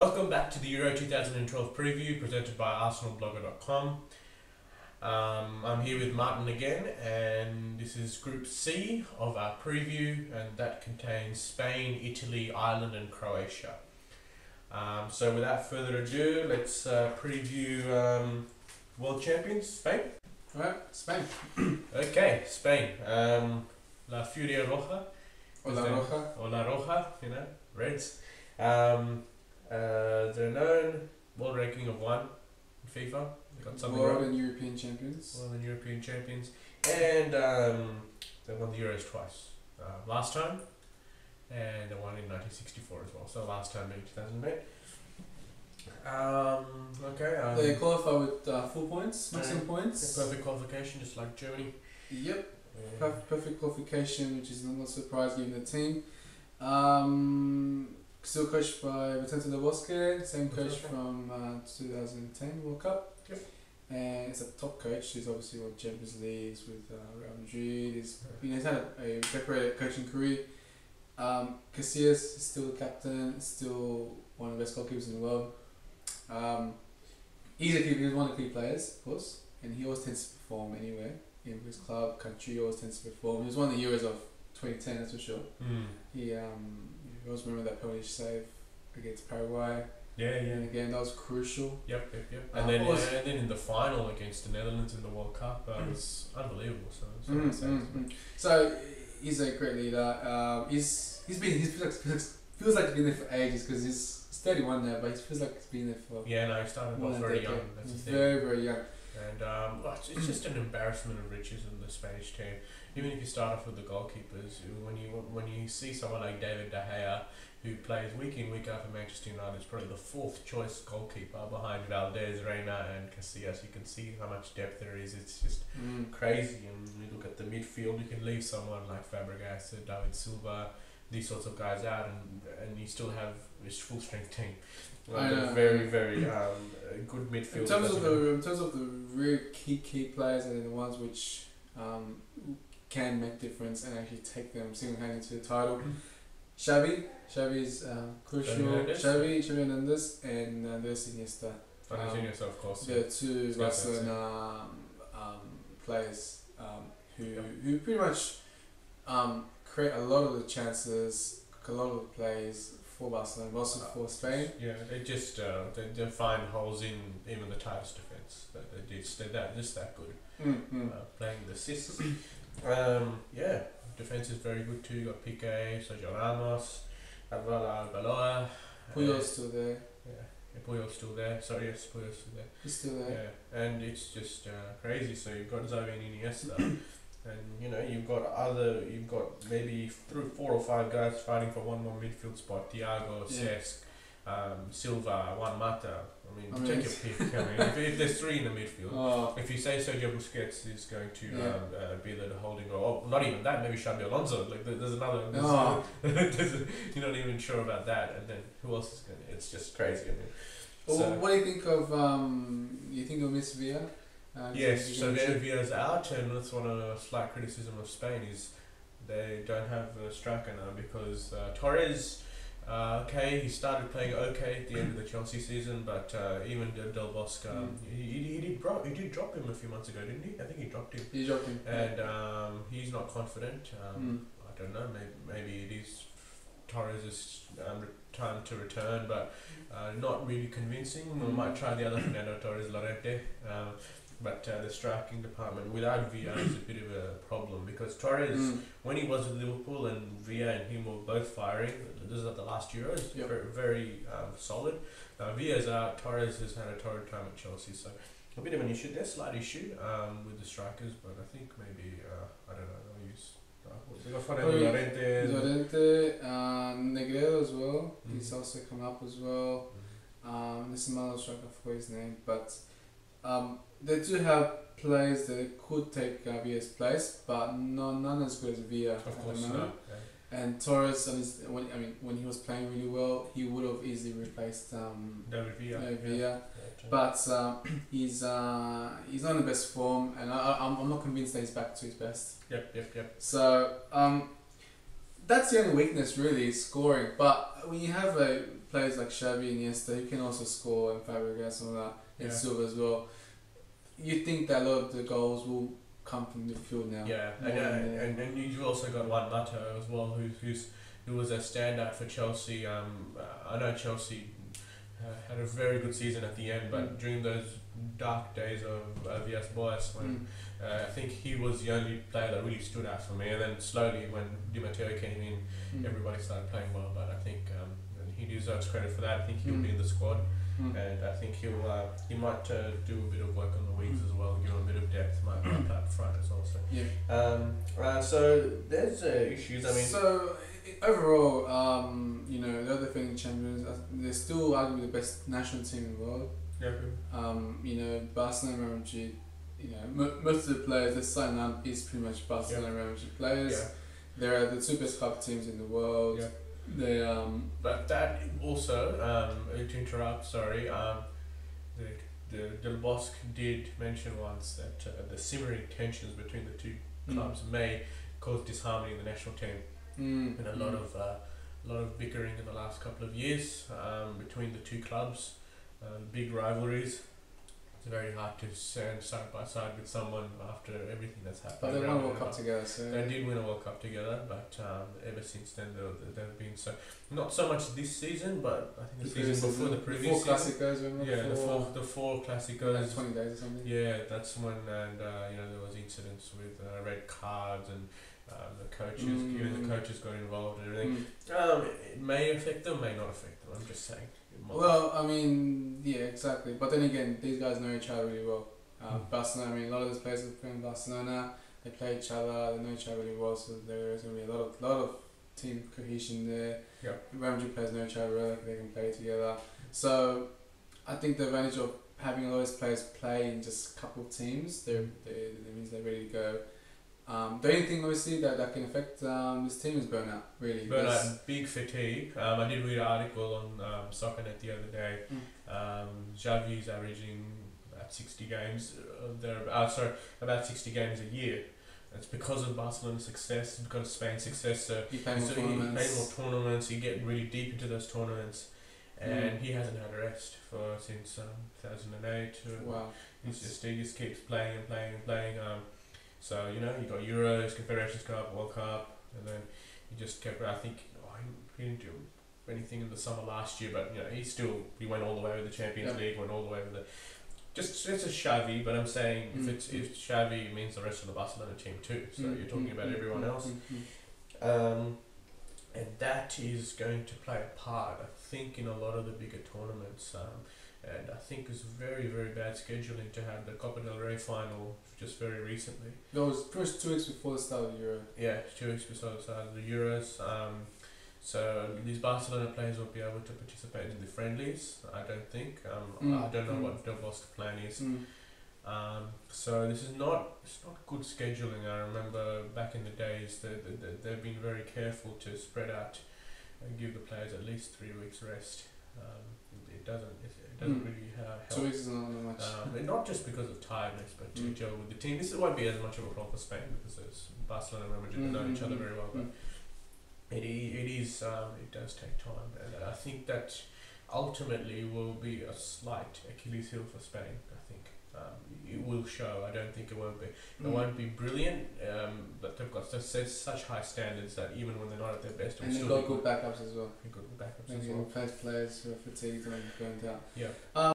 Welcome back to the Euro 2012 preview presented by ArsenalBlogger.com. I'm here with Martin again, and this is Group C of our preview, and that contains Spain, Italy, Ireland, and Croatia. So without further ado, let's preview world champions, Spain. Alright, Spain. Okay, Spain. La Furia Roja. Or La Roja. Or La Roja, Reds. They're known, world ranking of 1 in FIFA. They got something World wrong. and European champions. World and European champions. And they won the Euros twice. Last time, and they won in 1964 as well. So last time being 2008. They qualify with full points, maximum points. Perfect qualification, just like Germany. Yep, Yeah. perfect qualification, which is not a surprise given the team. Still coached by Vicente Del Bosque, same coach from 2010 World Cup. Yep. And it's a top coach. He's obviously won Champions Leagues with Real Madrid. He's had a decorated coaching career. Casillas is still the captain, still one of the best goalkeepers in the world. He's one of the key players, of course, and he always tends to perform anywhere. In his club, country, he always tends to perform. He was one of the Euros of 2010, that's for sure. He always remember that penalty save against Paraguay. Yeah. And again, that was crucial. Yep. And then in the final against the Netherlands in the World Cup, it was unbelievable. So he's a great leader. He feels like he's been there for ages because he's 31 now, but he feels like he's been there for he started off very young. That's the thing. Very young. And it's just an embarrassment of riches in the Spanish team. Even if you start off with the goalkeepers, when you see someone like David De Gea, who plays week in week out for Manchester United, is probably the 4th choice goalkeeper behind Valdez, Reina, and Casillas. You can see how much depth there is. It's just crazy. And when you look at the midfield, you can leave someone like Fabregas, David Silva, these sorts of guys out, and you still have this full strength team. Like a very good midfield. In terms of the real key players and the ones which can make difference and actually take them single-handedly to the title. Xavi is crucial. Xavi Hernandez and Andres Iniesta. Iniesta, of course. The two Barcelona players who pretty much create a lot of the chances, a lot of the plays for Barcelona, but also for Spain. Yeah, they just they find holes in even the tightest defense. They're just that good. Playing the assists. Defense is very good too. You got Piqué, Sergio Ramos, Arbeloa. Puyol's still there. Yeah, Puyol's still there. Sorry, yes, Puyol's still there. He's still there. Yeah, and it's just crazy. So you've got Xavi and Iniesta, and you've got maybe 4 or 5 guys fighting for one more midfield spot. Thiago, Cesc, Silva, Juan Mata. Take your pick. If there's 3 in the midfield, if you say Sergio Busquets is going to be the holding role, not even that, maybe Xabi Alonso. Like there's another. You're not even sure about that, and then who else is going to? It's just crazy. What do you think of? You think of Miss Villa? Yes, so Villa's out, and that's one of the slight criticism of Spain is they don't have a striker now because Torres. He started playing okay at the end of the Chelsea season, but even Del Bosque, he did drop him a few months ago, didn't he? I think he dropped him. And he's not confident. I don't know. Maybe it is Torres' time to return, but not really convincing. We might try the other Fernando Torres Llorente. But the striking department without Villa is a bit of a problem because Torres, when he was with Liverpool and Villa and him were both firing, this is at the last Euros, very solid. Villa's out, Torres has had a torrid time at Chelsea, so a bit of an issue there, slight issue with the strikers, but I think maybe, I don't know, they'll use... They got Fernando Llorente, Negredo as well, he's also come up as well. There's another striker, I forgot his name, but... they do have players that could take Villa's place, but none as good as Villa. Of course, no. And Torres, when he was playing really well, he would have easily replaced David Villa. Villa. But he's not in the best form, and I'm not convinced that he's back to his best. Yep. So That's the only weakness, really, is scoring. But when you have players like Xavi and Iniesta, who can also score, and Fabregas and all that, and Silva as well, you think that a lot of the goals will come from the field now. Yeah, and you also got Juan Mata as well, who was a standout for Chelsea. I know Chelsea had a very good season at the end, but during those dark days of Villas Boas, when I think he was the only player that really stood out for me. And then slowly, when Di Matteo came in, everybody started playing well. But I think he deserves credit for that. I think he'll be in the squad. And I think he might do a bit of work on the wings as well, give him a bit of depth, might play up front as well. So so there's issues. I mean, so overall, the other defending champions, they're still arguably the best national team in the world. Yeah. Barcelona, Real Madrid. Most of the players, this sign up is pretty much Barcelona, Real Madrid players. Yeah. They're the two best club teams in the world. Yeah. They But that also, to interrupt, sorry, the Del Bosque did mention once that the simmering tensions between the two clubs may cause disharmony in the national team, and a lot of bickering in the last couple of years between the two clubs, big rivalries. It's very hard to stand side by side with someone after everything that's happened. But they won a World Cup together, so they did win a World Cup together. But ever since then, they've been not so much this season, but I think the season before the previous season. Clásicos, remember? Yeah, the four Clásicos. Like 20 days or something. Yeah, that's when there was incidents with red cards and the coaches, even the coaches got involved and everything. It may affect them, may not affect them. I'm just saying. Well, I mean, yeah, exactly. But then again, these guys know each other really well. Barcelona, I mean, a lot of those players are playing Barcelona. They play each other. They know each other really well. So there's going to be a lot of team cohesion there. Yep. Real Madrid players know each other well. They can play together. So I think the advantage of having all those players play in just a couple of teams, that means they're ready to go. The only thing obviously that can affect this team is burnout, really. Burnout, big fatigue. I did read an article on SoccerNet the other day. Xavi's averaging about 60 games. About 60 games a year. It's because of Barcelona's success, because of Spain's success. So he plays more tournaments. He get really deep into those tournaments, and he hasn't had a rest since 2008. Wow. He just keeps playing and playing and playing. So you got Euros, Confederations Cup, World Cup, and then he just kept. I think he didn't do anything in the summer last year, but he went all the way with the Champions League, went all the way with the. It's a Xavi, but I'm saying if Xavi, it means the rest of the Barcelona team too. So you're talking about everyone else, and that is going to play a part, I think, in a lot of the bigger tournaments. And I think it's very, very bad scheduling to have the Copa del Rey final just very recently. It was first 2 weeks before the start of the Euro. Yeah, 2 weeks before the start of the Euros. So these Barcelona players won't be able to participate in the friendlies, I don't think. I don't know what Del Bosque's plan is. So it's not good scheduling. I remember back in the days that they've been very careful to spread out and give the players at least 3 weeks rest. It doesn't really help. 2 weeks is not much. Not just because of tiredness, but to gel with the team. This won't be as much of a problem for Spain because there's Barcelona and Real Madrid know each other very well. But it does take time, and I think that ultimately will be a slight Achilles heel for Spain. I think it will show. I don't think it won't be. It won't be brilliant, but they've got such high standards that even when they're not at their best, and they've got good backups as well. Good backups and as well. Players who are fatigued and burnt out. Yeah.